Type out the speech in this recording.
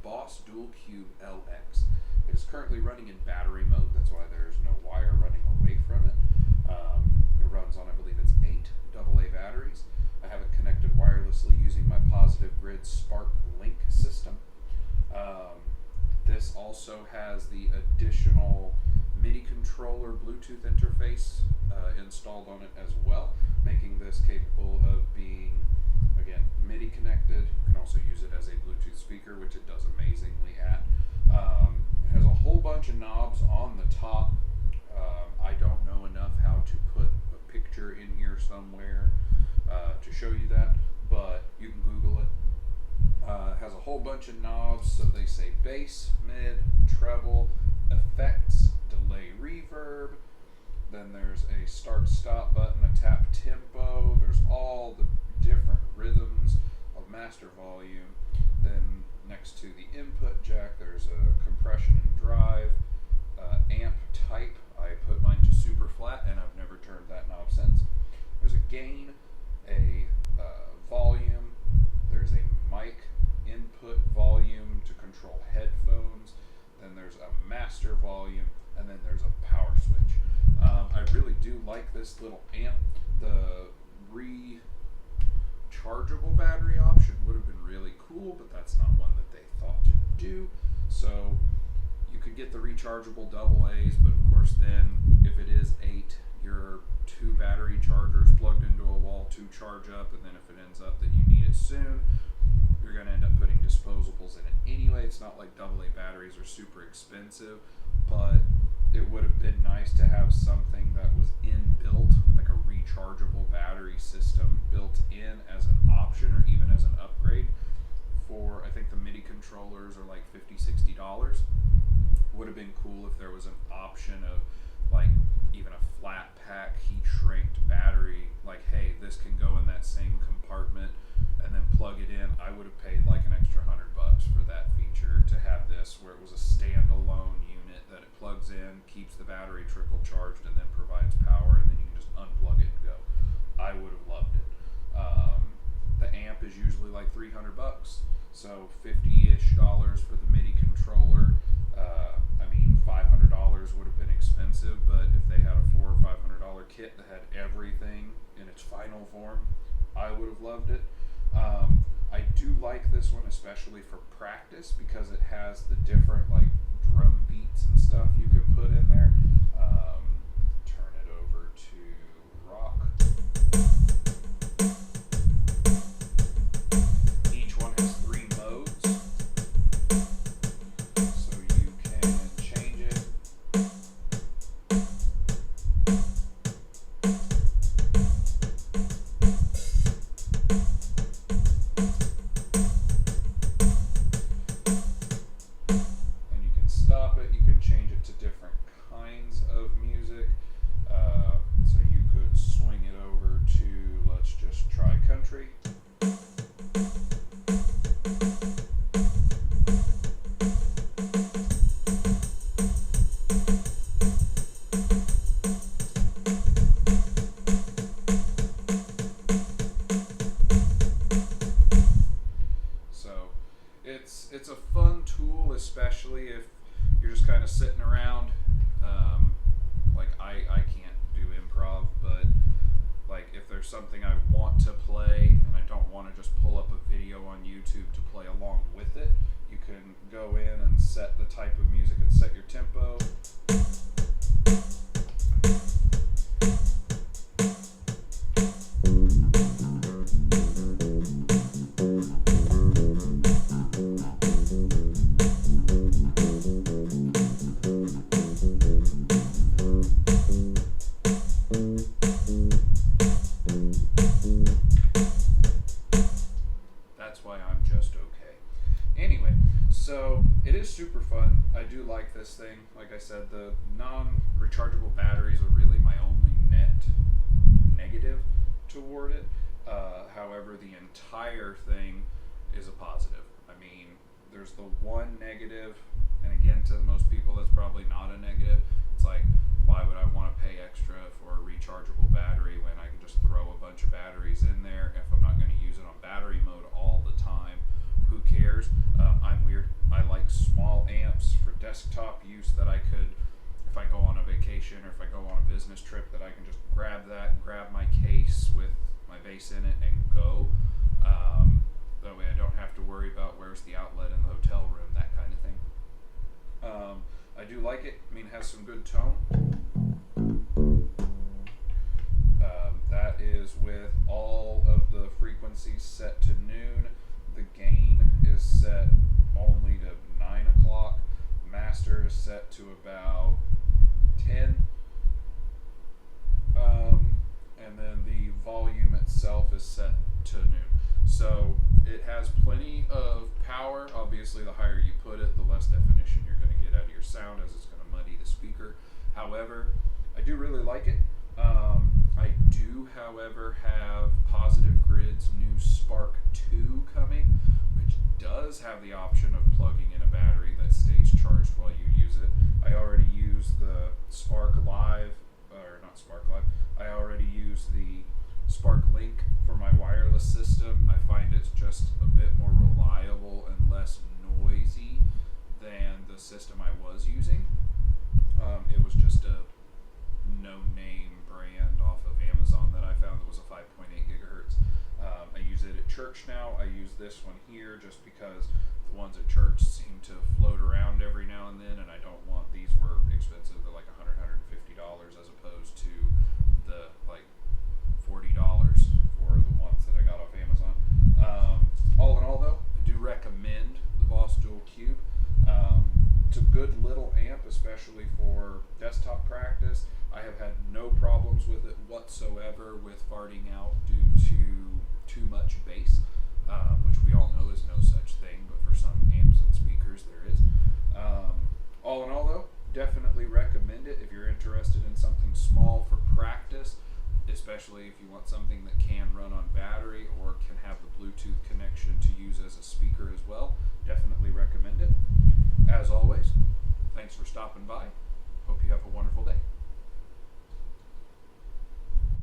Boss Dual Cube LX. It is currently running in battery mode. That's why there's no wire running away from it. It runs on, I believe it's 8 AA batteries. I have it connected wirelessly using my Positive Grid Spark Link system. This also has the additional MIDI controller Bluetooth interface installed on it as well, making this capable of being, again, MIDI connected. You can also use it as a Bluetooth speaker, which it does amazingly at. It has a whole bunch of knobs on the top. I don't know enough how to put a picture in here somewhere to show you that, but you can Google it. Has a whole bunch of knobs, so they say bass, mid, treble, effects, delay, reverb. Then there's a start-stop button, a tap tempo. There's all the different rhythms of master volume. Then next to the input jack, there's a compression and drive, amp type. I put mine to super flat, and I've never turned that knob since. There's a gain, a volume. There's a mic input volume to control headphones. Then there's a master volume, and then there's a power switch. I really do like this little amp. The rechargeable battery option would have been really cool, but that's not one that they thought to do. So you could get the rechargeable AA's, but of course then if it is 8, your 2 battery chargers plugged into a wall to charge up, and then if it ends up that you need it soon, you're going to end up putting disposables in it anyway. It's not like AA batteries are super expensive, but it would have been nice to have something that was inbuilt, like a rechargeable battery system built in as an option or even as an upgrade. For, I think the MIDI controllers are like $50-$60. Would have been cool if there was an option of like even a flat pack heat shrinked battery, like, hey, this can go in that same compartment and then plug it in. I would have paid like an extra $100 for that feature, to have this where it was a standalone unit that it plugs in, keeps the battery trickle charged, and then provides power, and then you can just unplug it and go. I would have loved it. The amp is usually like $300, so $50-ish for the MIDI controller. I mean, $500 would have been expensive, but if they had a $400 or $500 kit that had everything in its final form, I would have loved it. I do like this one, especially for practice, because it has the different like drum beats and stuff you can put in there. Turn it over to rock. Each one has 3 modes, so you can change it. And you can stop it, you can change it to different kinds of music. So you could swing it over to, let's just try country. So it's a fun tool, especially if you're just kind of sitting around. Like I can't do improv, but like if there's something I want to play and I don't want to just pull up a video on YouTube to play along with it, you can go in and set the type of music and set your tempo. That's why I'm just okay. Anyway, so it is super fun. I do like this thing. Like I said, the non-rechargeable batteries are really my only net negative toward it. However, the entire thing is a positive. I mean, there's the one negative, and again, to most people, that's probably not a negative. It's like, why would I want to pay extra for a rechargeable battery when I can just throw a bunch of batteries in there? If I'm not going to use it on battery mode all the time, who cares? I'm weird. I like small amps for desktop use that I could, if I go on a vacation or if I go on a business trip, that I can just grab that, grab my case with my bass in it and go. That way I don't have to worry about where's the outlet in the hotel room, that kind of thing. I do like it. I mean, it has some good tone. That is with all of the frequencies set to noon. The gain is set only to 9 o'clock. Master is set to about 10. And then the volume itself is set to noon. So it has plenty of power. Obviously, the higher you put it, the less definition you're going to get out of your sound, as it's going to muddy the speaker. However, I do really like it. I do, however, have Positive Grid's new Spark 2 coming, which does have the option of plugging in a battery that stays charged while you use it. I already use the Spark Live, or not Spark Live, I already use the Spark Link for my wireless system. I find it's just a bit more reliable and less noisy than the system I was using. It was just a no-name brand off of Amazon that I found that was a 5.8 gigahertz. I use it at church now. I use this one here just because the ones at church seem to float around every now and then, and I don't want, these were expensive. They're like $100, $150 as opposed to the like $40 for the ones that I got off Amazon. All in all, though, I do recommend the Boss Dual Cube. It's a good little amp, especially for desktop practice. I have had no problems with it whatsoever with farting out due to too much bass, which we all know is no such thing, but for some amps and speakers there is. All in all, though, definitely recommend it if you're interested in something small for practice, especially if you want something that can run on battery or can have the Bluetooth connection to use as a speaker as well. Definitely recommend it. As always, thanks for stopping by. Hope you have a wonderful day.